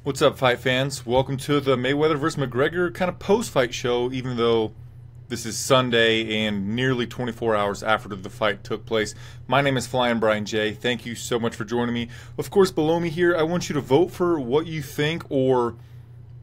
What's up, fight fans? Welcome to the Mayweather vs. McGregor kind of post-fight show, even though this is Sunday and nearly 24 hours after the fight took place. My name is Flyin Brian J. Thank you so much for joining me. Of course, below me here, I want you to vote for what you think or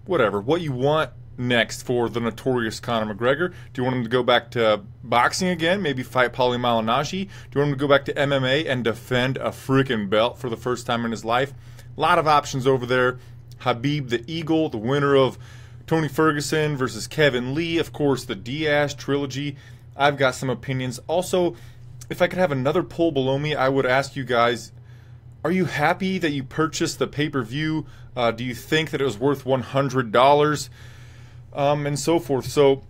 whatever, what you want next for the notorious Conor McGregor. Do you want him to go back to boxing again, maybe fight Paulie Malignaggi? Do you want him to go back to MMA and defend a freaking belt for the first time in his life? A lot of options over there. Khabib the Eagle, the winner of Tony Ferguson versus Kevin Lee, of course, the Diaz trilogy. I've got some opinions. Also, if I could have another poll below me, I would ask you guys, are you happy that you purchased the pay-per-view? Do you think that it was worth $100? And so forth. So,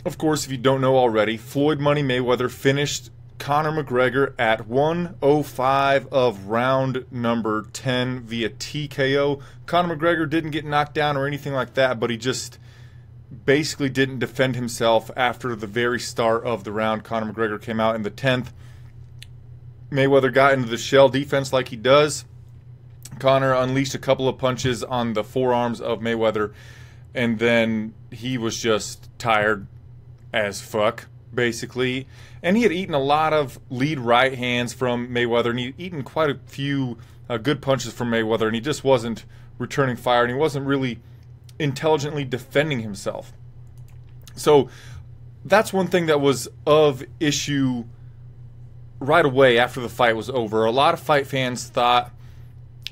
of course, if you don't know already, Floyd Money Mayweather finished Conor McGregor at 105 of round number 10 via TKO. Conor McGregor didn't get knocked down or anything like that, but he just basically didn't defend himself after the very start of the round. Conor McGregor came out in the 10th. Mayweather got into the shell defense like he does. Conor unleashed a couple of punches on the forearms of Mayweather, and then he was just tired as fuck, basically. And he had eaten a lot of lead right hands from Mayweather, and he'd eaten quite a few good punches from Mayweather, and he just wasn't returning fire, and he wasn't really intelligently defending himself. So that's one thing that was of issue right away after the fight was over. A lot of fight fans thought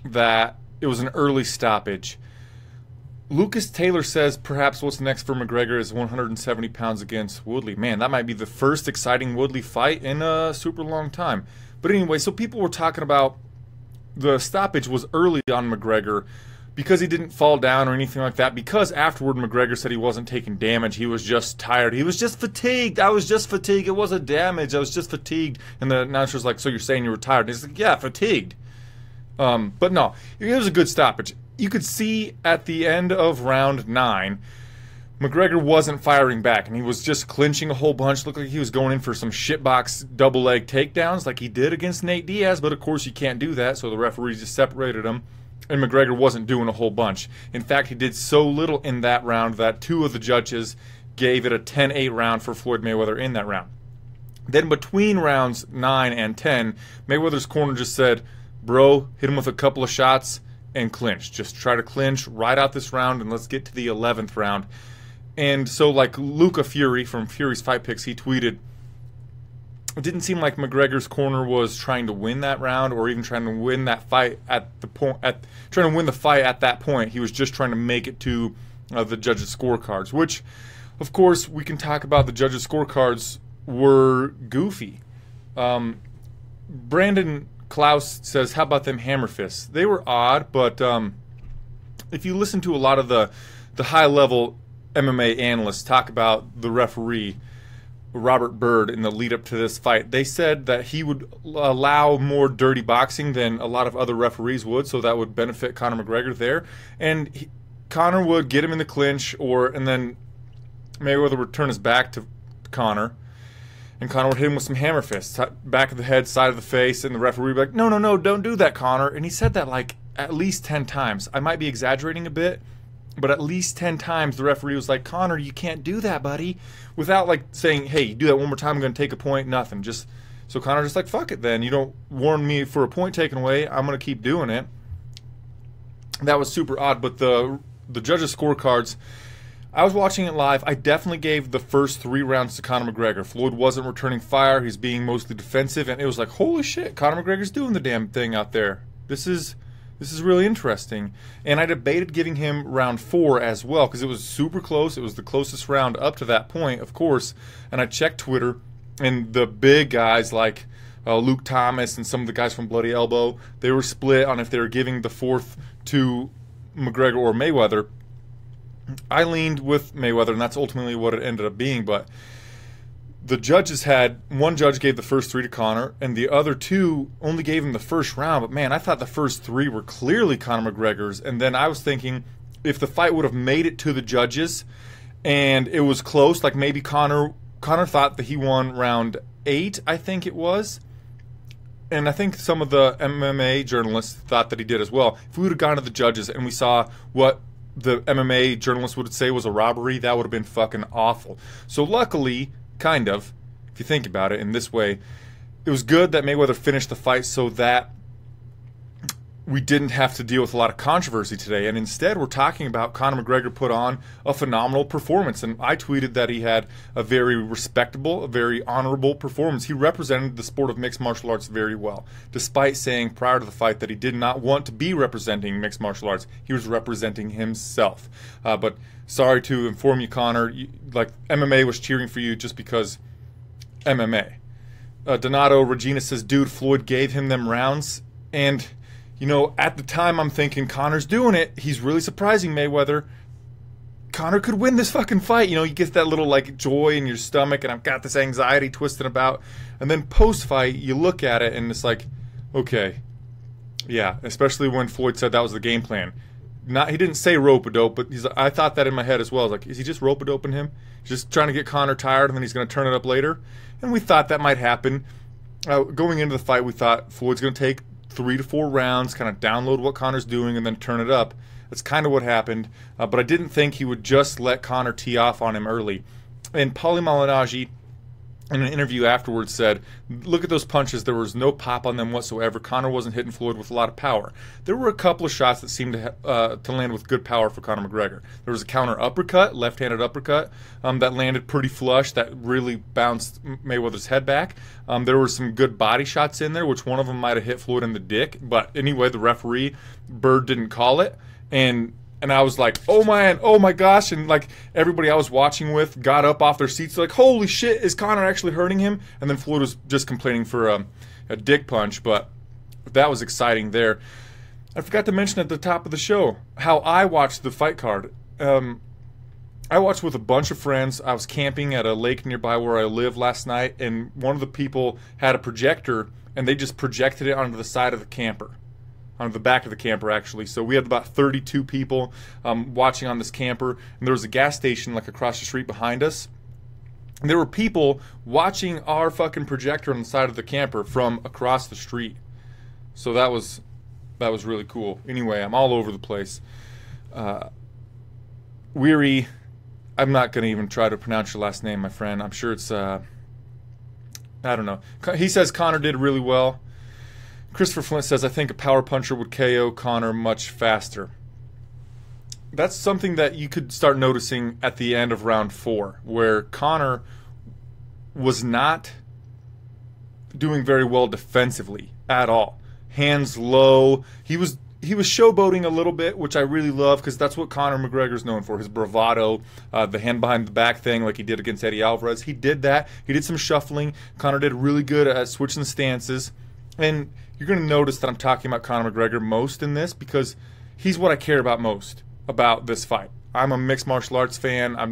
that it was an early stoppage. Lucas Taylor says perhaps what's next for McGregor is 170 pounds against Woodley. Man, that might be the first exciting Woodley fight in a super long time. But anyway, so people were talking about the stoppage was early on McGregor because he didn't fall down or anything like that. Because afterward McGregor said he wasn't taking damage. He was just tired. He was just fatigued. I was just fatigued. It wasn't damage. I was just fatigued. And the announcer's like, so you're saying you were tired? And he's like, yeah, fatigued. But no, it was a good stoppage. You could see at the end of round 9, McGregor wasn't firing back, and he was just clinching a whole bunch. Looked like he was going in for some shitbox double leg takedowns like he did against Nate Diaz, but of course you can't do that, so the referee just separated him, and McGregor wasn't doing a whole bunch. In fact, he did so little in that round that 2 of the judges gave it a 10-8 round for Floyd Mayweather in that round. Then between rounds 9 and 10, Mayweather's corner just said, bro, hit him with a couple of shots and clinch. Just try to clinch right out this round, and let's get to the 11th round. And so, like Luca Fury from Fury's Fight Picks, he tweeted, it didn't seem like McGregor's corner was trying to win that round or even trying to win that fight at the point. Trying to win the fight at that point. He was just trying to make it to the judges' scorecards, which, of course, we can talk about. The judges' scorecards were goofy. Brandon Klaus says, how about them hammer fists? They were odd, but if you listen to a lot of the high-level MMA analysts talk about the referee, Robert Byrd, in the lead-up to this fight, they said that he would allow more dirty boxing than a lot of other referees would, so that would benefit Conor McGregor there. And Conor would get him in the clinch, and then Mayweather would turn his back to Conor, and Conor would hit him with some hammer fists, back of the head, side of the face, and the referee would be like, no, no, no, don't do that, Conor. And he said that like at least 10 times. I might be exaggerating a bit, but at least 10 times the referee was like, Conor, you can't do that, buddy. Without like saying, hey, you do that one more time, I'm going to take a point, nothing. Just so Conor just like, fuck it then. You don't warn me for a point taken away, I'm going to keep doing it. That was super odd, but the judges' scorecards, I was watching it live. I definitely gave the first 3 rounds to Conor McGregor. Floyd wasn't returning fire. He's being mostly defensive, and it was like, holy shit, Conor McGregor's doing the damn thing out there. This is really interesting. And I debated giving him round 4 as well because it was super close. It was the closest round up to that point, of course. And I checked Twitter, and the big guys like Luke Thomas and some of the guys from Bloody Elbow, they were split on if they were giving the 4th to McGregor or Mayweather. I leaned with Mayweather, and that's ultimately what it ended up being. But the judges had, one judge gave the first 3 to Conor, and the other 2 only gave him the first round. But man, I thought the first 3 were clearly Conor McGregor's. And then I was thinking, if the fight would have made it to the judges and it was close, like maybe Conor thought that he won round 8, I think it was. and I think some of the MMA journalists thought that he did as well. If we would have gone to the judges and we saw what the MMA journalists would say was a robbery, that would have been fucking awful. So luckily, kind of, if you think about it in this way, it was good that Mayweather finished the fight so that we didn't have to deal with a lot of controversy today. And instead, we're talking about Conor McGregor put on a phenomenal performance. And I tweeted that he had a very respectable, a very honorable performance. He represented the sport of mixed martial arts very well, despite saying prior to the fight that he did not want to be representing mixed martial arts. He was representing himself. But sorry to inform you, Conor, like MMA was cheering for you just because MMA. Donato Regina says, dude, Floyd gave him them rounds. And you know, at the time, I'm thinking, Conor's doing it. He's really surprising Mayweather. Conor could win this fucking fight. You know, you get that little, like, joy in your stomach, and I've got this anxiety twisting about. And then post-fight, you look at it, and it's like, okay, yeah, especially when Floyd said that was the game plan. He didn't say rope-a-dope, but I thought that in my head as well. I was like, is he just rope-a-doping him? He's just trying to get Conor tired, and then he's going to turn it up later? And we thought that might happen. Going into the fight, we thought Floyd's going to take 3 to 4 rounds, kind of download what Conor's doing and then turn it up. That's kind of what happened. But I didn't think he would just let Conor tee off on him early. And Paulie Malignaggi, in an interview afterwards, said, look at those punches. There was no pop on them whatsoever. Conor wasn't hitting Floyd with a lot of power. There were a couple of shots that seemed to land with good power for Conor McGregor. There was a counter uppercut, left-handed uppercut, that landed pretty flush, that really bounced Mayweather's head back. There were some good body shots in there, which one of them might have hit Floyd in the dick. But anyway, the referee, Bird, didn't call it. And I was like, oh man, oh my gosh. And like everybody I was watching with got up off their seats like, holy shit, is Conor actually hurting him? And then Floyd was just complaining for a dick punch. But that was exciting there. I forgot to mention at the top of the show how I watched the fight card. I watched with a bunch of friends. I was camping at a lake nearby where I live last night. And one of the people had a projector and they just projected it onto the side of the camper. On the back of the camper, actually. So we had about 32 people watching on this camper. And there was a gas station like across the street behind us. And there were people watching our fucking projector on the side of the camper from across the street. So that was really cool. Anyway, I'm all over the place. Weary, I'm not going to even try to pronounce your last name, my friend. I'm sure it's, I don't know. He says Conor did really well. Christopher Flint says, I think a power puncher would KO Conor much faster. That's something that you could start noticing at the end of round 4, where Conor was not doing very well defensively at all. Hands low. He was showboating a little bit, which I really love because that's what Conor McGregor's known for, his bravado, the hand behind the back thing like he did against Eddie Alvarez. He did that. He did some shuffling. Conor did really good at switching stances. And you're going to notice that I'm talking about Conor McGregor most in this because he's what I care about most about this fight. I'm a mixed martial arts fan. I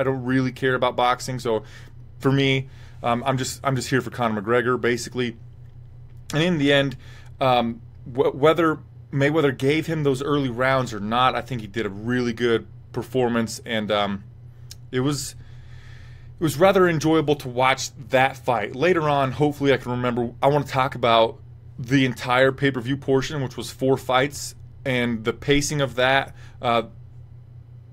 don't really care about boxing. So for me, I'm just here for Conor McGregor basically. And in the end, whether Mayweather gave him those early rounds or not, I think he did a really good performance, and it was rather enjoyable to watch that fight. Later on, hopefully I can remember, I want to talk about the entire pay-per-view portion, which was 4 fights, and the pacing of that.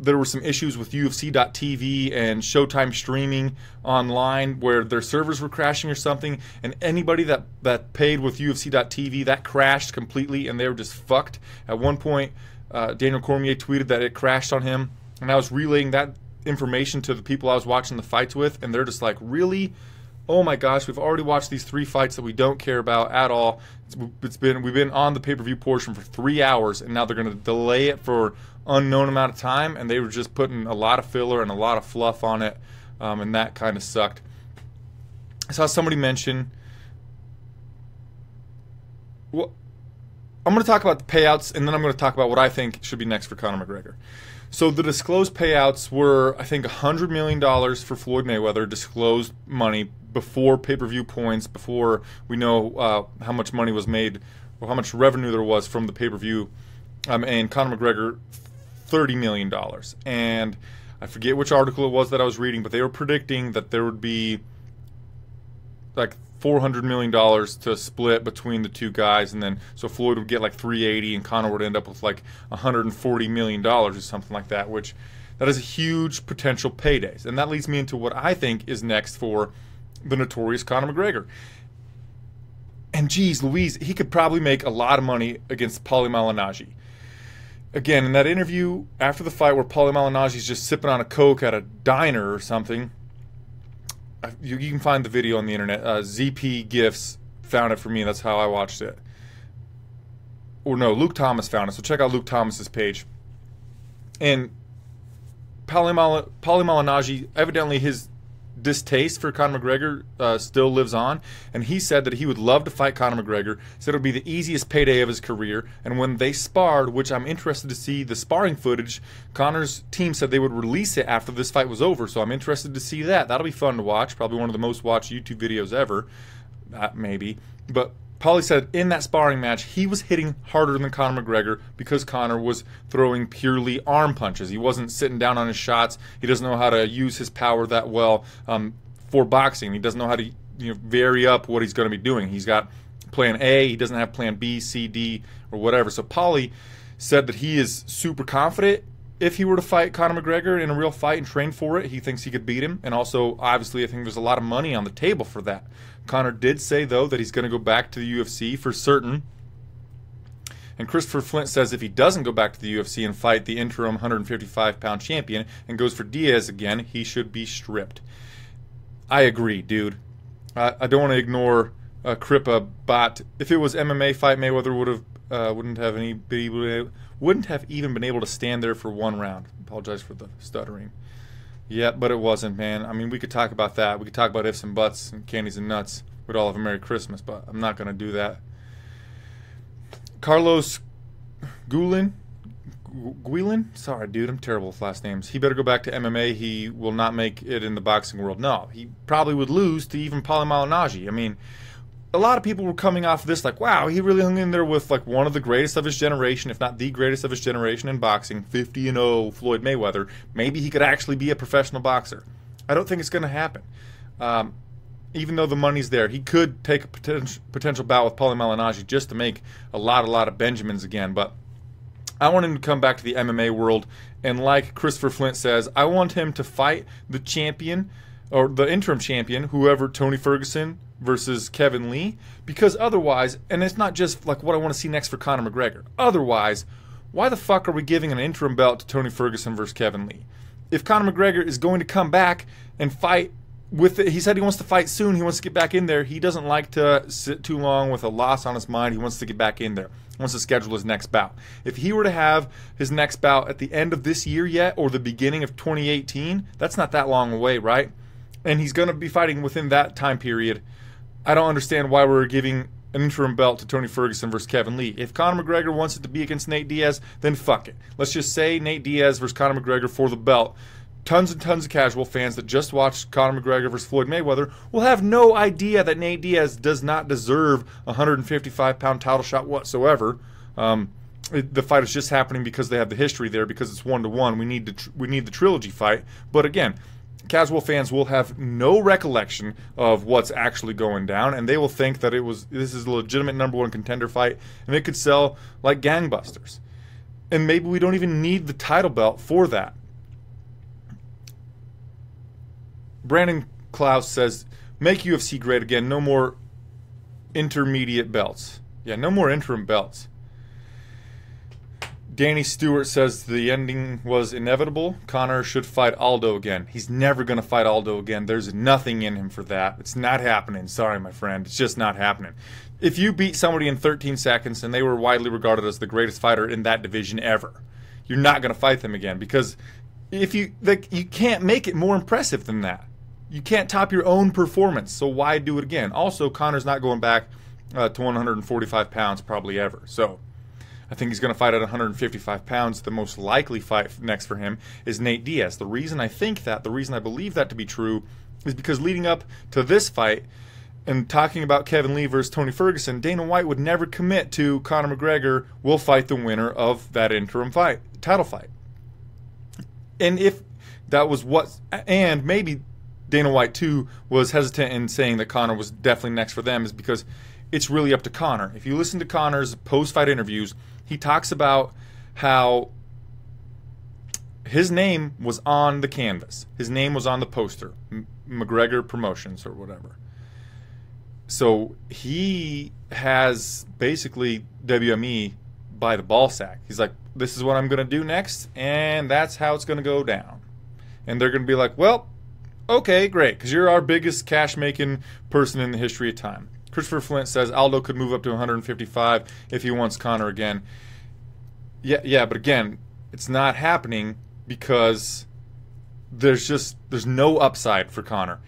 There were some issues with UFC.tv and Showtime streaming online where their servers were crashing or something, and anybody that paid with UFC.tv, that crashed completely, and they were just fucked. At one point, Daniel Cormier tweeted that it crashed on him, and I was relaying that information to the people I was watching the fights with, and they're just like, really? Oh my gosh, we've already watched these 3 fights that we don't care about at all. We've been on the pay-per-view portion for 3 hours, and now they're going to delay it for unknown amount of time, and they were just putting a lot of filler and a lot of fluff on it, and that kind of sucked. I saw somebody mention, well, I'm going to talk about the payouts, and then I'm going to talk about what I think should be next for Conor McGregor. So the disclosed payouts were, I think, $100 million for Floyd Mayweather, disclosed money before pay-per-view points, before we know how much money was made or how much revenue there was from the pay-per-view, and Conor McGregor, $30 million. And I forget which article it was that I was reading, but they were predicting that there would be like $400 million to split between the two guys, and then so Floyd would get like 380 and Conor would end up with like $140 million or something like that, which that is a huge potential paydays. And that leads me into what I think is next for the notorious Conor McGregor. And geez Louise, he could probably make a lot of money against Paulie Malignaggi. Again, in that interview after the fight where Paulie Malignaggi's just sipping on a Coke at a diner or something, you can find the video on the internet. ZP Gifts found it for me. That's how I watched it. Or no, Luke Thomas found it. So check out Luke Thomas's page. And Paulie Malignaggi, evidently his distaste for Conor McGregor still lives on, and he said that he would love to fight Conor McGregor, said it would be the easiest payday of his career. And when they sparred, which I'm interested to see the sparring footage, Conor's team said they would release it after this fight was over, so I'm interested to see that. That'll be fun to watch, probably one of the most watched YouTube videos ever, maybe. But Paulie said in that sparring match he was hitting harder than Conor McGregor because Conor was throwing purely arm punches. He wasn't sitting down on his shots. He doesn't know how to use his power that well for boxing. He doesn't know how to vary up what he's going to be doing. He's got plan A. He doesn't have plan B, C, D, or whatever. So Paulie said that he is super confident if he were to fight Conor McGregor in a real fight and train for it. He thinks he could beat him. And also, obviously, I think there's a lot of money on the table for that. Conor did say, though, that he's going to go back to the UFC for certain. And Christopher Flint says if he doesn't go back to the UFC and fight the interim 155-pound champion and goes for Diaz again, he should be stripped. I agree, dude. I don't want to ignore Crippa, but if it was MMA fight, Mayweather wouldn't have even been able to stand there for one round. Apologize for the stuttering. Yeah, but it wasn't, man. I mean, we could talk about that. We could talk about ifs and buts and candies and nuts. We'd all have a Merry Christmas, but I'm not going to do that. Carlos Guillen? Sorry, dude. I'm terrible with last names. He better go back to MMA. He will not make it in the boxing world. No, he probably would lose to even Paulie Malignaggi. I mean, a lot of people were coming off of this like, wow, he really hung in there with like one of the greatest of his generation, if not the greatest of his generation in boxing, 50-0 Floyd Mayweather. Maybe he could actually be a professional boxer. I don't think it's going to happen. Even though the money's there, he could take a potential bout with Paulie Malignaggi just to make a lot of Benjamins again. But I want him to come back to the MMA world, and like Christopher Flint says, I want him to fight the champion, or the interim champion, whoever, Tony Ferguson versus Kevin Lee, because otherwise, and it's not just like what I want to see next for Conor McGregor, otherwise, why the fuck are we giving an interim belt to Tony Ferguson versus Kevin Lee? If Conor McGregor is going to come back and fight with it, he said he wants to fight soon, he wants to get back in there, he doesn't like to sit too long with a loss on his mind, he wants to get back in there, he wants to schedule his next bout. If he were to have his next bout at the end of this year yet, or the beginning of 2018, that's not that long away, right? And he's going to be fighting within that time period. I don't understand why we're giving an interim belt to Tony Ferguson versus Kevin Lee. If Conor McGregor wants it to be against Nate Diaz, then fuck it. Let's just say Nate Diaz versus Conor McGregor for the belt. Tons and tons of casual fans that just watched Conor McGregor versus Floyd Mayweather will have no idea that Nate Diaz does not deserve a 155-pound title shot whatsoever. The fight is just happening because they have the history there, because it's 1-1. We need the trilogy fight. But again, casual fans will have no recollection of what's actually going down, and they will think that this is a legitimate #1 contender fight, and it could sell like gangbusters. And maybe we don't even need the title belt for that. Brandon Klaus says, make UFC great again, no more intermediate belts. Yeah, no more interim belts. Danny Stewart says the ending was inevitable. Conor should fight Aldo again. He's never going to fight Aldo again. There's nothing in him for that. It's not happening. Sorry, my friend. It's just not happening. If you beat somebody in 13 seconds and they were widely regarded as the greatest fighter in that division ever, you're not going to fight them again, because if you can't make it more impressive than that. You can't top your own performance, so why do it again? Also, Conor's not going back to 145 pounds probably ever. So I think he's going to fight at 155 pounds. The most likely fight next for him is Nate Diaz. The reason I think that, the reason I believe that to be true, is because leading up to this fight and talking about Kevin Lee versus Tony Ferguson, Dana White would never commit to Conor McGregor will fight the winner of that interim fight, title fight. And if that was what, and maybe Dana White, too, was hesitant in saying that Conor was definitely next for them is because it's really up to Conor. If you listen to Conor's post-fight interviews, he talks about how his name was on the canvas. His name was on the poster, McGregor Promotions or whatever. So he has basically WME by the ball sack. He's like, this is what I'm going to do next, and that's how it's going to go down. And they're going to be like, well, okay, great, because you're our biggest cash-making person in the history of time. Christopher Flint says Aldo could move up to 155 if he wants Conor again. Yeah, but again, it's not happening because there's no upside for Conor.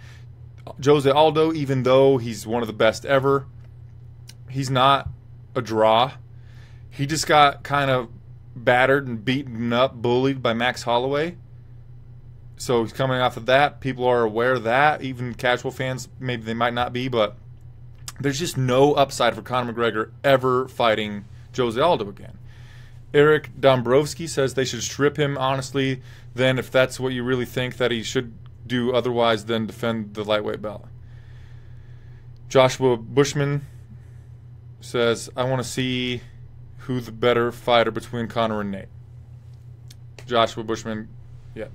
Jose Aldo, even though he's one of the best ever, he's not a draw. He just got kind of battered and beaten up, bullied by Max Holloway. So he's coming off of that. People are aware of that. Even casual fans, maybe they might not be, but there's just no upside for Conor McGregor ever fighting Jose Aldo again. Eric Dombrowski says they should strip him, honestly, then if that's what you really think that he should do otherwise than defend the lightweight belt. Joshua Bushman says, I want to see who the better fighter between Conor and Nate. Joshua Bushman, yeah.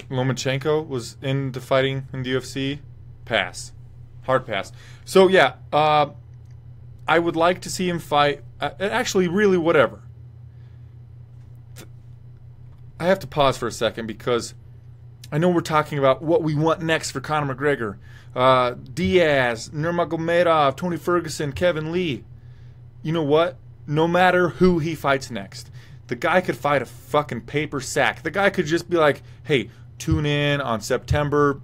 Lomachenko was into fighting in the UFC. Pass. Hard pass. So, yeah, I would like to see him fight. Actually, really, whatever. I have to pause for a second because I know we're talking about what we want next for Conor McGregor. Diaz, Nurmagomedov, Tony Ferguson, Kevin Lee. You know what? No matter who he fights next, the guy could fight a fucking paper sack. The guy could just be like, hey, tune in on September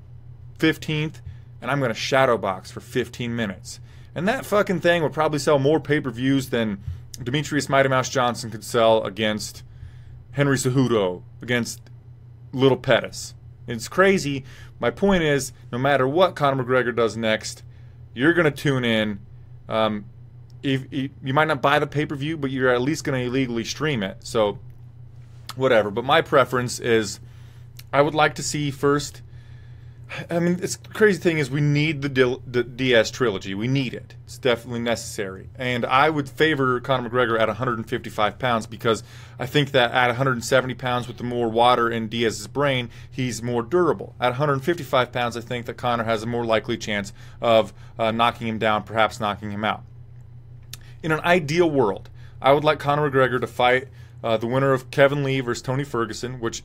15th, and I'm going to shadow box for 15 minutes. And that fucking thing would probably sell more pay-per-views than Demetrius Mighty Mouse Johnson could sell against Henry Cejudo, against Little Pettis. It's crazy. My point is, no matter what Conor McGregor does next, you're going to tune in. You might not buy the pay-per-view, but you're at least going to illegally stream it. So, whatever. But my preference is, I would like to see first. I mean, the crazy thing is we need the Diaz trilogy. We need it. It's definitely necessary. And I would favor Conor McGregor at 155 pounds because I think that at 170 pounds with the more water in Diaz's brain, he's more durable. At 155 pounds, I think that Conor has a more likely chance of knocking him down, perhaps knocking him out. In an ideal world, I would like Conor McGregor to fight the winner of Kevin Lee versus Tony Ferguson, which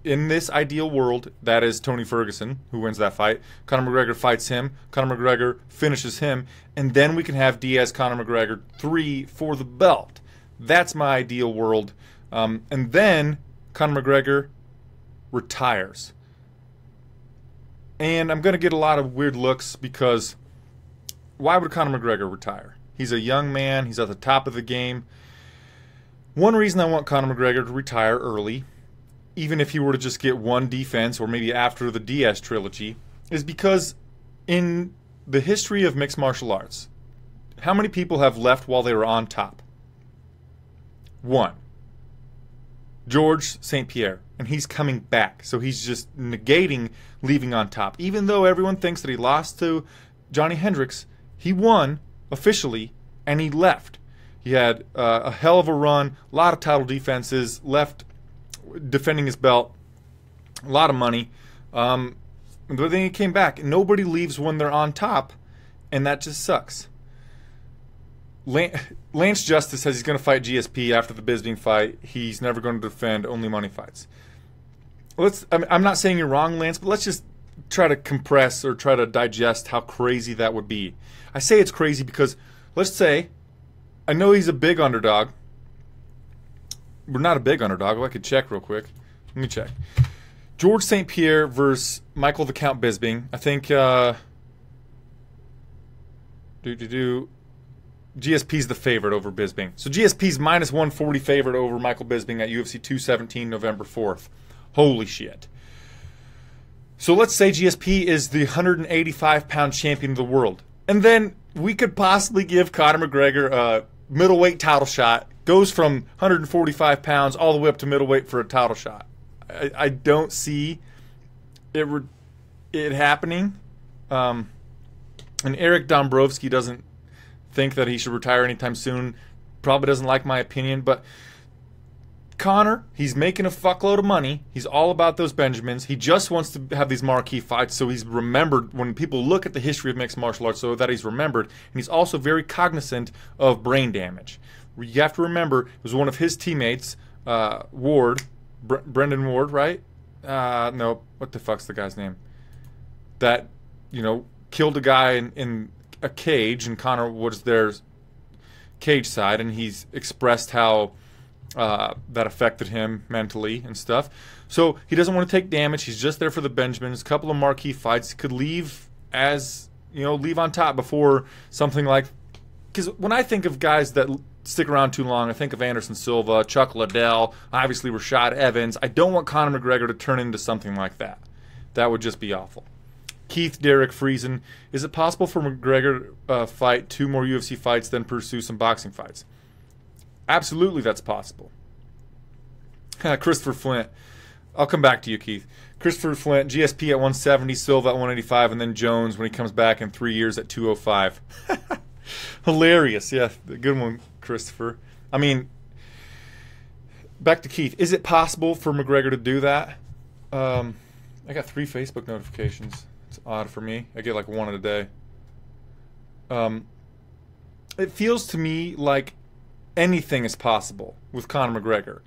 in this ideal world, that is Tony Ferguson who wins that fight. Conor McGregor fights him. Conor McGregor finishes him. And then we can have Diaz-Conor McGregor 3 for the belt. That's my ideal world. And then Conor McGregor retires. And I'm going to get a lot of weird looks because why would Conor McGregor retire? He's a young man. He's at the top of the game. One reason I want Conor McGregor to retire early, even if he were to just get one defense or maybe after the Diaz trilogy, is because in the history of mixed martial arts, how many people have left while they were on top? One. George St. Pierre. And he's coming back. So he's just negating leaving on top. Even though everyone thinks that he lost to Johnny Hendricks, he won officially and he left. He had a hell of a run, a lot of title defenses, left defending his belt, a lot of money, but then he came back. Nobody leaves when they're on top, and that just sucks. Lance Justice says he's going to fight GSP after the Bisping fight. He's never going to defend, only money fights. I'm not saying you're wrong, Lance, but let's just try to compress or try to digest how crazy that would be. I say it's crazy because, let's say, I know he's a big underdog. We're not a big underdog. I could check real quick. Let me check. George St. Pierre versus Michael the Count Bisping. I think GSP's the favorite over Bisping. So GSP's minus 140 favorite over Michael Bisping at UFC 217 November 4th. Holy shit. So let's say GSP is the 185-pound champion of the world. And then we could possibly give Conor McGregor a middleweight title shot Goes from 145 pounds all the way up to middleweight for a title shot. I don't see it happening. And Eric Dombrowski doesn't think that he should retire anytime soon. Probably doesn't like my opinion, but Conor, he's making a fuckload of money. He's all about those Benjamins. He just wants to have these marquee fights, so he's remembered when people look at the history of mixed martial arts, so that he's remembered. And he's also very cognizant of brain damage. You have to remember, it was one of his teammates, Ward, Brendan Ward, right? No, what the fuck's the guy's name? That, killed a guy in a cage, and Conor was their cage side, and he's expressed how that affected him mentally and stuff. So he doesn't want to take damage. He's just there for the Benjamins. A couple of marquee fights. He could leave leave on top before something like... Because when I think of guys that stick around too long, I think of Anderson Silva, Chuck Liddell, obviously Rashad Evans. I don't want Conor McGregor to turn into something like that. That would just be awful. Keith Derrick Friesen. Is it possible for McGregor to fight 2 more UFC fights, then pursue some boxing fights? Absolutely, that's possible. Christopher Flint. I'll come back to you, Keith. Christopher Flint, GSP at 170, Silva at 185, and then Jones when he comes back in 3 years at 205. Hilarious. Yeah, good one, Christopher. I mean, back to Keith. Is it possible for McGregor to do that? I got 3 Facebook notifications. It's odd for me. I get like 1 a day. It feels to me like anything is possible with Conor McGregor.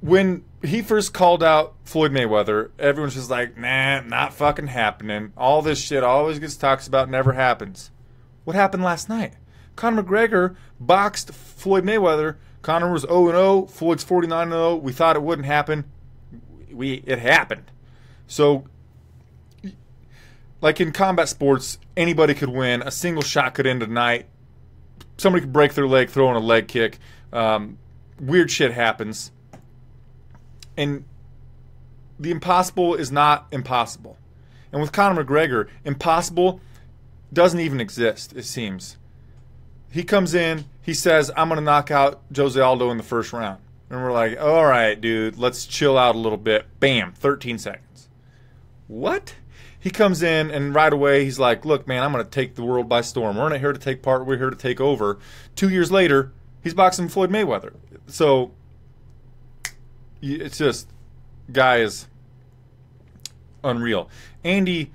When he first called out Floyd Mayweather, everyone's just like, nah, not fucking happening. All this shit always gets talked about, never happens. What happened last night? Conor McGregor boxed Floyd Mayweather. Conor was 0-0. Floyd's 49-0. We thought it wouldn't happen. It happened. So, like in combat sports, anybody could win. A single shot could end a night. Somebody could break their leg throwing a leg kick. Weird shit happens. And the impossible is not impossible. And with Conor McGregor, impossible doesn't even exist, it seems. He comes in, he says, I'm going to knock out Jose Aldo in the first round. And we're like, all right, dude, let's chill out a little bit. Bam, 13 seconds. What? He comes in, and right away he's like, look, man, I'm going to take the world by storm. We're not here to take part. We're here to take over. 2 years later, he's boxing Floyd Mayweather. So it's just, guy is unreal. Andy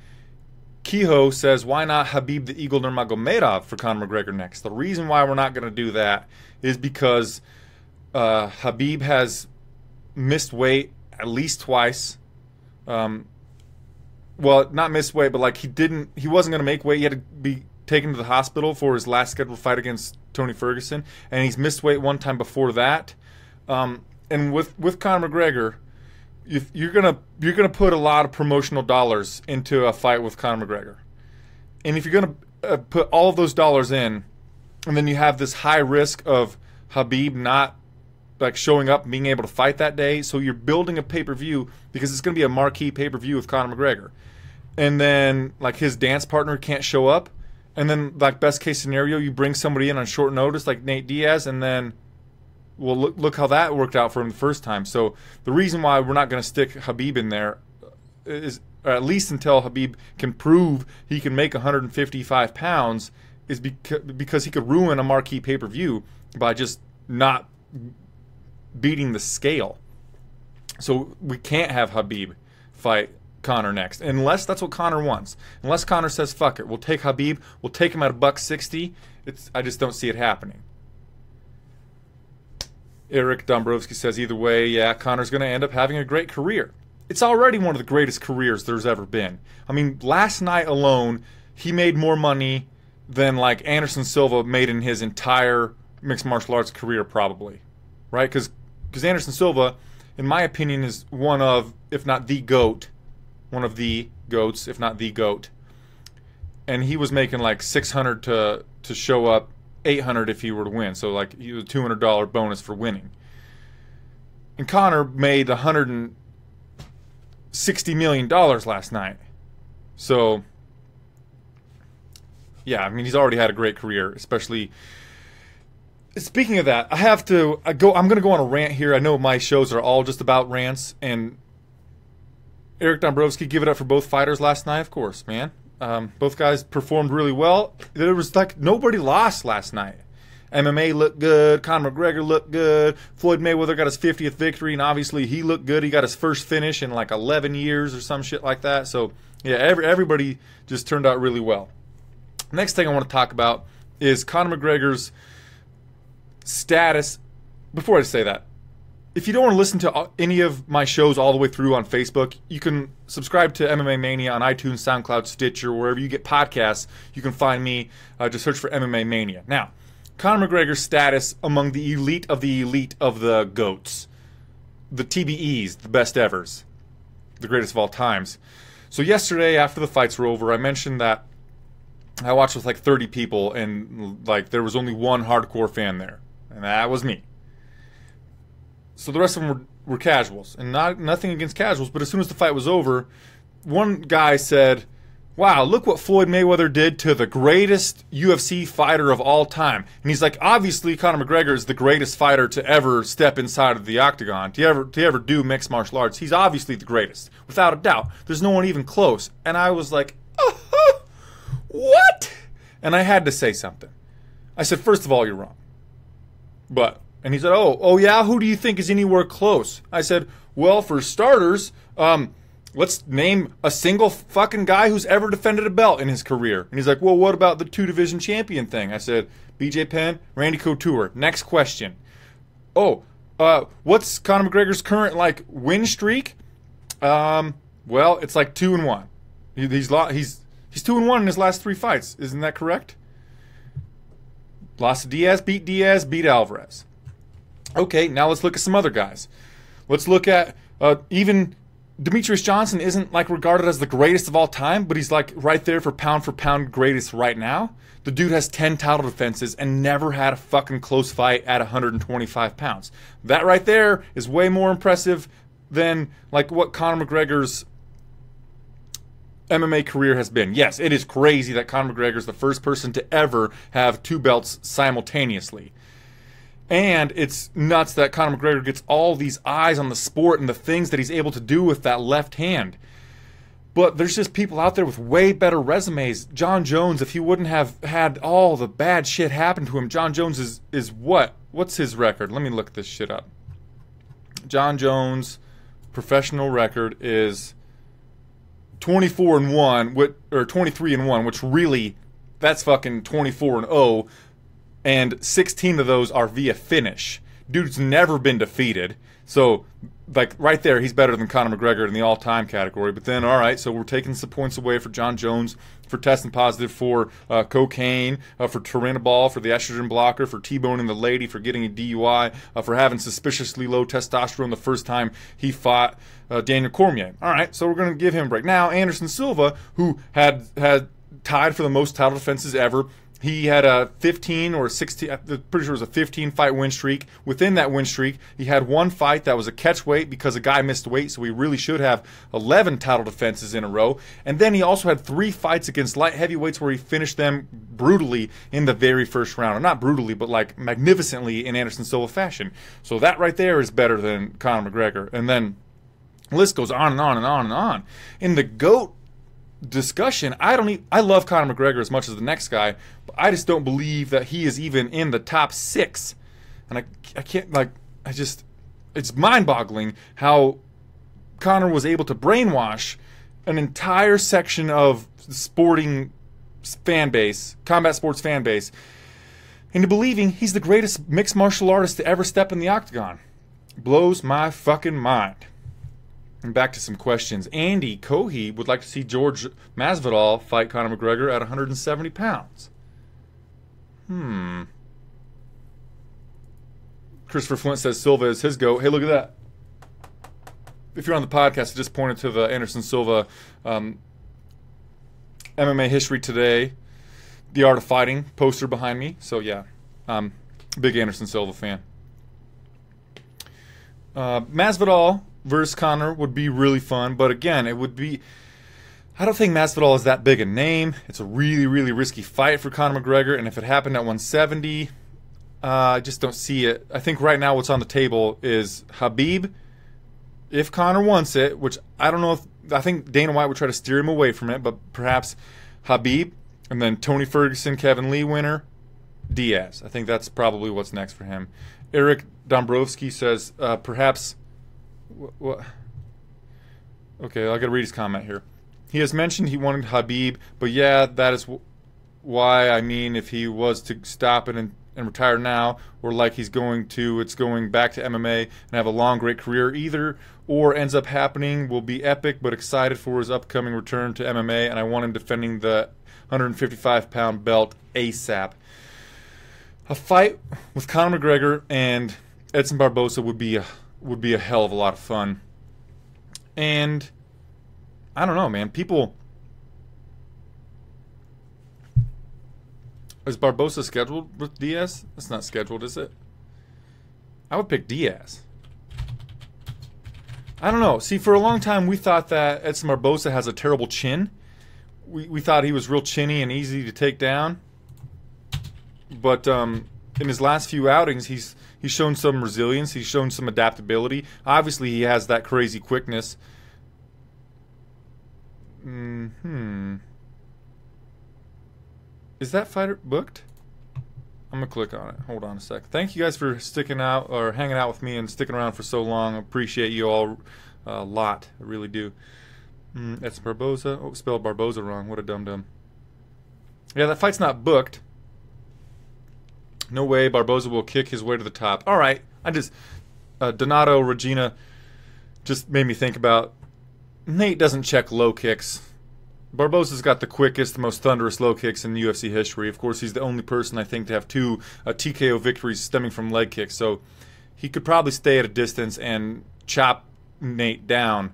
Kehoe says, why not Khabib the Eagle Nurmagomedov for Conor McGregor next? The reason why we're not going to do that is because Khabib has missed weight at least twice. Well, not missed weight, but like he wasn't going to make weight. He had to be taken to the hospital for his last scheduled fight against Tony Ferguson, and he's missed weight one time before that. And with Conor McGregor, you're gonna put a lot of promotional dollars into a fight with Conor McGregor, and if you're gonna put all of those dollars in, and then you have this high risk of Khabib not like showing up and being able to fight that day, so you're building a pay-per-view because it's gonna be a marquee pay-per-view with Conor McGregor, and then like his dance partner can't show up, and then like best case scenario you bring somebody in on short notice like Nate Diaz, and then well, look how that worked out for him the first time. So the reason why we're not going to stick Khabib in there is, or at least until Khabib can prove he can make 155 pounds, is because he could ruin a marquee pay-per-view by just not beating the scale. So we can't have Khabib fight Conor next, unless that's what Conor wants. Unless Conor says, fuck it, we'll take Khabib, we'll take him at $160. I just don't see it happening. Eric Dombrowski says, either way, yeah, Conor's going to end up having a great career. It's already one of the greatest careers there's ever been. I mean, last night alone, he made more money than, like, Anderson Silva made in his entire mixed martial arts career, probably. Right? Because Anderson Silva, in my opinion, is one of, if not the GOAT, one of the GOATs, if not the GOAT. And he was making, like, $600 to show up, $800 if he were to win, so like he was a $200 bonus for winning. And Conor made $160 million last night. So yeah, I mean he's already had a great career, especially speaking of that, I'm going to go on a rant here. I know my shows are all just about rants, and Eric Dombrowski, give it up for both fighters last night, of course, man. Both guys performed really well. There was like nobody lost last night. MMA looked good. Conor McGregor looked good. Floyd Mayweather got his 50th victory, and obviously he looked good. He got his first finish in like 11 years or some shit like that. So, yeah, everybody just turned out really well. Next thing I want to talk about is Conor McGregor's status. Before I say that, if you don't want to listen to any of my shows all the way through on Facebook, you can subscribe to MMA Mania on iTunes, SoundCloud, Stitcher, wherever you get podcasts. You can find me. Just search for MMA Mania. Now, Conor McGregor's status among the elite of the GOATs. The TBEs, the best evers. The greatest of all times. So yesterday, after the fights were over, I mentioned that I watched with like 30 people, and like there was only one hardcore fan there. And that was me. So the rest of them were casuals. And nothing against casuals, but as soon as the fight was over, one guy said, "Wow, look what Floyd Mayweather did to the greatest UFC fighter of all time." And he's like, obviously Conor McGregor is the greatest fighter to ever step inside of the octagon, to ever do mixed martial arts. He's obviously the greatest, without a doubt. There's no one even close. And I was like, what? And I had to say something. I said, first of all, you're wrong. And he said, oh yeah, who do you think is anywhere close? I said, well, for starters, let's name a single fucking guy who's ever defended a belt in his career. And he's like, well, what about the 2-division champion thing? I said, BJ Penn, Randy Couture. Next question. What's Conor McGregor's current like win streak? Well, it's like 2-1. He's 2-1 in his last 3 fights. Isn't that correct? Lost to Diaz, beat Alvarez. Okay, now let's look at some other guys. Let's look at even Demetrius Johnson isn't like regarded as the greatest of all time, but he's like right there for pound greatest right now. The dude has 10 title defenses and never had a fucking close fight at 125 pounds. That right there is way more impressive than like what Conor McGregor's MMA career has been. Yes, it is crazy that Conor McGregor is the first person to ever have 2 belts simultaneously. And it's nuts that Conor McGregor gets all these eyes on the sport and the things that he's able to do with that left hand. But there's just people out there with way better resumes. John Jones, if he wouldn't have had all the bad shit happen to him, John Jones is what? What's his record? Let me look this shit up. John Jones' professional record is 24-1, or 23-1, which really, that's fucking 24-0. And 16 of those are via finish. Dude's never been defeated. So, like, right there, he's better than Conor McGregor in the all-time category. But then, all right, so we're taking some points away for John Jones for testing positive for cocaine, for turinabol, for the estrogen blocker, for T-boning the lady, for getting a DUI, for having suspiciously low testosterone the first time he fought Daniel Cormier. All right, so we're going to give him a break. Now, Anderson Silva, who had tied for the most title defenses ever, he had a 15 or 16, I'm pretty sure it was a 15-fight win streak. Within that win streak, he had one fight that was a catch weight because a guy missed weight, so he really should have 11 title defenses in a row. And then he also had 3 fights against light heavyweights where he finished them brutally in the very first round. Or not brutally, but like magnificently in Anderson Silva fashion. So that right there is better than Conor McGregor. And then the list goes on and on and on and on. In the GOAT discussion, I love Conor McGregor as much as the next guy, but I just don't believe that he is even in the top 6. And I can't, like, it's mind-boggling how Conor was able to brainwash an entire section of sporting fan base, combat sports fan base, into believing he's the greatest mixed martial artist to ever step in the octagon. Blows my fucking mind. And back to some questions. Andy Cohey would like to see George Masvidal fight Conor McGregor at 170 pounds. Christopher Flint says Silva is his GOAT. Hey, look at that. If you're on the podcast, I just pointed to the Anderson Silva MMA History Today, The Art of Fighting poster behind me. So, yeah, big Anderson Silva fan. Masvidal versus Conor would be really fun, but again, it would be... I don't think Masvidal is that big a name. It's a really, really risky fight for Conor McGregor, and if it happened at 170, I just don't see it. I think right now what's on the table is Khabib, if Conor wants it, which I don't know if, I think Dana White would try to steer him away from it, but perhaps Khabib, and then Tony Ferguson, Kevin Lee winner, Diaz. I think that's probably what's next for him. Eric Dombrowski says perhaps, what? Okay, I got to read his comment here. He has mentioned he wanted Khabib, but yeah, that is why, I mean, if he was to stop it and retire now, or like he's going to, it's going back to MMA and have a long, great career, either or ends up happening will be epic, but excited for his upcoming return to MMA, and I want him defending the 155-pound belt ASAP. A fight with Conor McGregor and Edson Barboza would be a hell of a lot of fun. And I don't know, man. People, is Barboza scheduled with Diaz? It's not scheduled, is it? I would pick Diaz. I don't know. See, for a long time we thought that Edson Barboza has a terrible chin. We thought he was real chinny and easy to take down. But in his last few outings, he's shown some resilience. He's shown some adaptability. Obviously, he has that crazy quickness. Is that fighter booked? I'm going to click on it. Hold on a sec. Thank you guys for sticking out or hanging out with me and sticking around for so long. I appreciate you all a lot. I really do. That's Barboza. Oh, spelled Barboza wrong. What a dum-dum. Yeah, that fight's not booked. No way Barboza will kick his way to the top. All right. Donato Regina just made me think about Nate doesn't check low kicks. Barboza's got the quickest, the most thunderous low kicks in UFC history. Of course, he's the only person, I think, to have two TKO victories stemming from leg kicks. So he could probably stay at a distance and chop Nate down.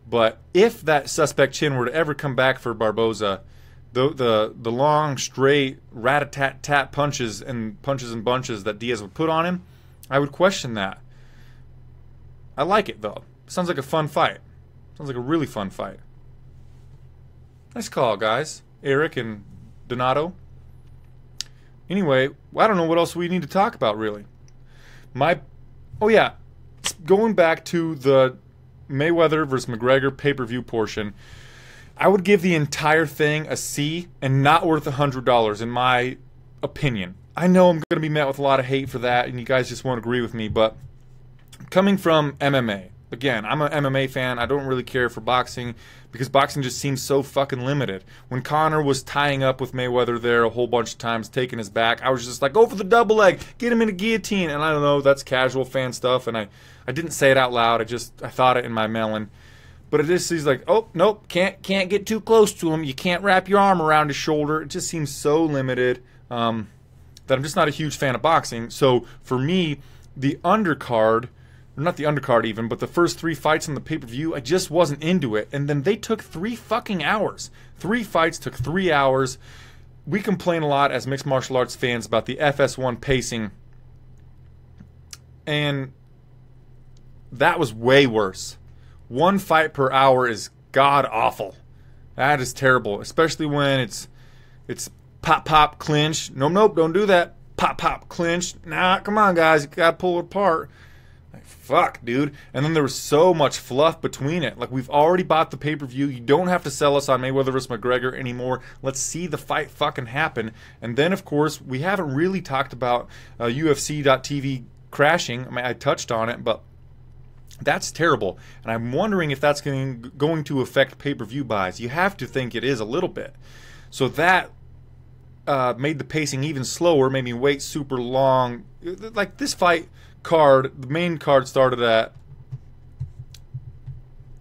But if that suspect chin were to ever come back for Barboza, the long, straight, rat-a-tat-tat punches and bunches that Diaz would put on him, I would question that. I like it, though. Sounds like a fun fight. Sounds like a really fun fight. Nice call, guys. Eric and Donato. Anyway, I don't know what else we need to talk about, really. Oh, yeah. Going back to the Mayweather versus McGregor pay-per-view portion, I would give the entire thing a C and not worth $100, in my opinion. I know I'm going to be met with a lot of hate for that, and you guys just won't agree with me, but coming from MMA, again, I'm an MMA fan. I don't really care for boxing because boxing just seems so fucking limited. When Conor was tying up with Mayweather there a whole bunch of times, taking his back, I was just like, go for the double leg, get him in a guillotine. And I don't know, that's casual fan stuff, and I didn't say it out loud. I thought it in my melon. But it just seems like, oh, nope, can't get too close to him. You can't wrap your arm around his shoulder. It just seems so limited that I'm just not a huge fan of boxing. So for me, the undercard, not the undercard even, but the first 3 fights on the pay-per-view, I just wasn't into it. And then they took 3 fucking hours. 3 fights took 3 hours. We complain a lot as mixed martial arts fans about the FS1 pacing. And that was way worse. 1 fight per hour is god-awful. That is terrible, especially when it's pop, clinch. Nope, don't do that. Pop, clinch. Nah, come on, guys. You got to pull it apart. Fuck, dude. And then there was so much fluff between it. Like, we've already bought the pay-per-view. You don't have to sell us on Mayweather vs. McGregor anymore. Let's see the fight fucking happen. And then, of course, we haven't really talked about UFC.tv crashing. I mean, I touched on it, but that's terrible. And I'm wondering if that's going to affect pay-per-view buys. You have to think it is a little bit. So that made the pacing even slower, made me wait super long. Like, this fight card, the main card started at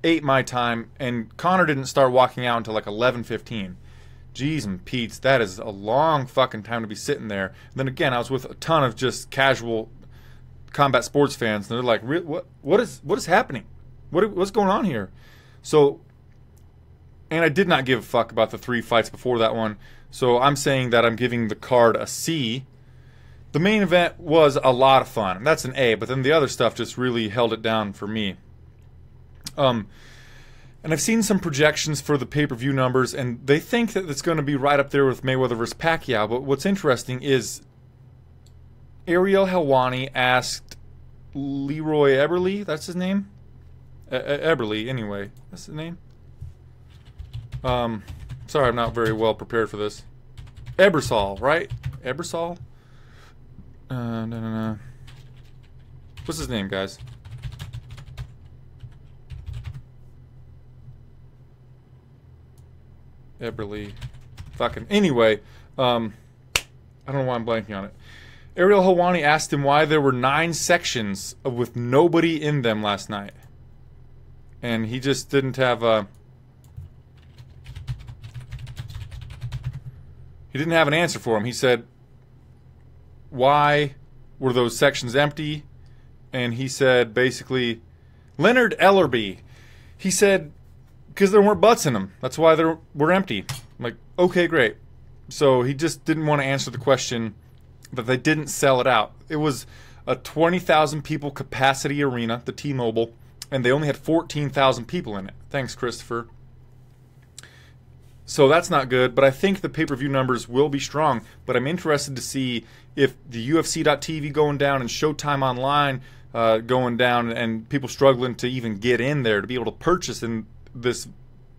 8 my time, and Conor didn't start walking out until like 11:15. Jeez and Pete's, that is a long fucking time to be sitting there. And then again, I was with a ton of just casual combat sports fans, and they're like, what is happening? What's going on here? So, and I did not give a fuck about the 3 fights before that one. So I'm saying that I'm giving the card a C. The main event was a lot of fun. That's an A, but then the other stuff just really held it down for me. And I've seen some projections for the pay-per-view numbers, and they think that it's going to be right up there with Mayweather versus Pacquiao. But what's interesting is Ariel Helwani asked Leroy Eberle, that's his name? Eberle, anyway. That's his name? Sorry, I'm not very well prepared for this. Ebersol, right? Ebersol? No. What's his name, guys? Eberle. Fucking. Anyway, I don't know why I'm blanking on it. Ariel Helwani asked him why there were 9 sections with nobody in them last night. And he just didn't have he didn't have an answer for him. He said, why were those sections empty? And he said, basically, Leonard Ellerby. He said, because there weren't butts in them. That's why they were empty. I'm like, okay, great. So he just didn't want to answer the question that they didn't sell it out. It was a 20,000 people capacity arena, the T-Mobile, and they only had 14,000 people in it. Thanks, Christopher. So that's not good, but I think the pay-per-view numbers will be strong. But I'm interested to see if the UFC.TV going down and Showtime Online going down and people struggling to even get in there to be able to purchase in this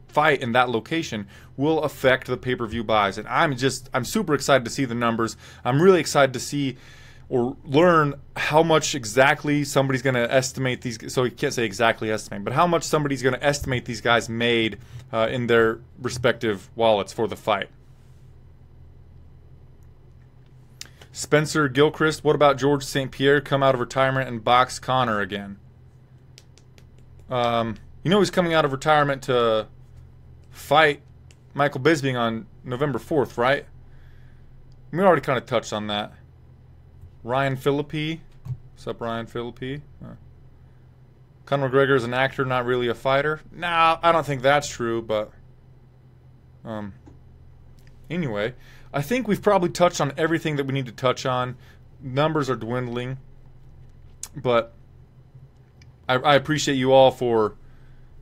fight in that location will affect the pay-per-view buys. And I'm super excited to see the numbers. I'm really excited to see or learn how much exactly somebody's going to estimate these. So you can't say exactly estimate, but how much somebody's going to estimate these guys made in their respective wallets for the fight. Spencer Gilchrist, what about George St. Pierre come out of retirement and box Conor again? You know he's coming out of retirement to fight Michael Bisping on November 4th, right? We already kind of touched on that. Ryan Philippi. What's up, Ryan Philippi? Conor McGregor is an actor, not really a fighter. Nah, I don't think that's true, but anyway, I think we've probably touched on everything that we need to touch on. Numbers are dwindling, but I appreciate you all for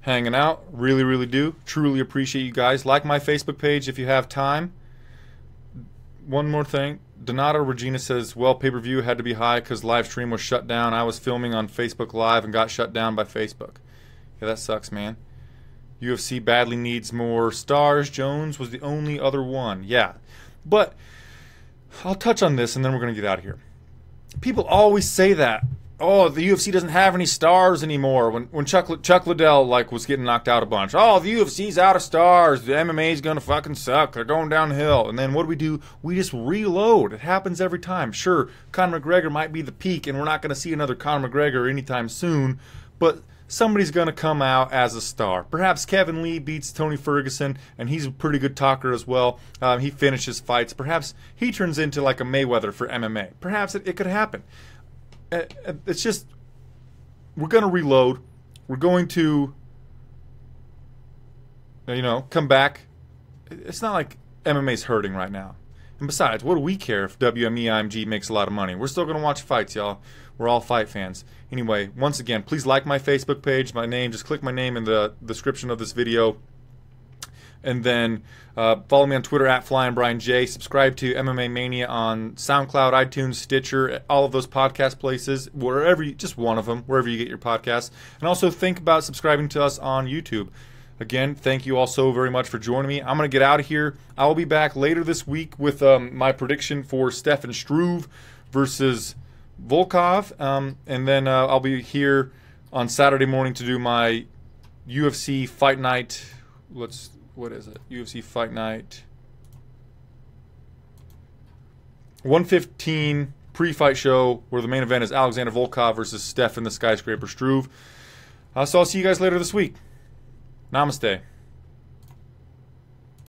hanging out. Really, really do. Truly appreciate you guys. Like my Facebook page if you have time. One more thing. Donato Regina says, well, pay-per-view had to be high because live stream was shut down. I was filming on Facebook Live and got shut down by Facebook. Yeah, that sucks, man. UFC badly needs more stars. Jones was the only other one. Yeah. But I'll touch on this and then we're going to get out of here. People always say that. Oh, the UFC doesn't have any stars anymore. When Chuck Liddell was getting knocked out a bunch. Oh, the UFC's out of stars. The MMA's gonna fucking suck. They're going downhill. And then what do? We just reload. It happens every time. Sure, Conor McGregor might be the peak, and we're not gonna see another Conor McGregor anytime soon. But somebody's gonna come out as a star. Perhaps Kevin Lee beats Tony Ferguson, and he's a pretty good talker as well. He finishes fights. Perhaps he turns into like a Mayweather for MMA. Perhaps it could happen. It's just, we're going to reload. We're going to, come back. It's not like MMA's hurting right now. And besides, what do we care if WME IMG makes a lot of money? We're still going to watch fights, y'all. We're all fight fans. Anyway, once again, please like my Facebook page, my name. Just click my name in the description of this video. And then follow me on Twitter at Flyin Brian J. Subscribe to MMA Mania on SoundCloud, iTunes, Stitcher, all of those podcast places, just one of them, wherever you get your podcasts. And also think about subscribing to us on YouTube. Again, thank you all so very much for joining me. I'm going to get out of here. I will be back later this week with my prediction for Stefan Struve versus Volkov. And then I'll be here on Saturday morning to do my UFC Fight Night. What is it? UFC Fight Night 115 pre-fight show where the main event is Alexander Volkov versus Stefan the Skyscraper Struve. So I'll see you guys later this week. Namaste.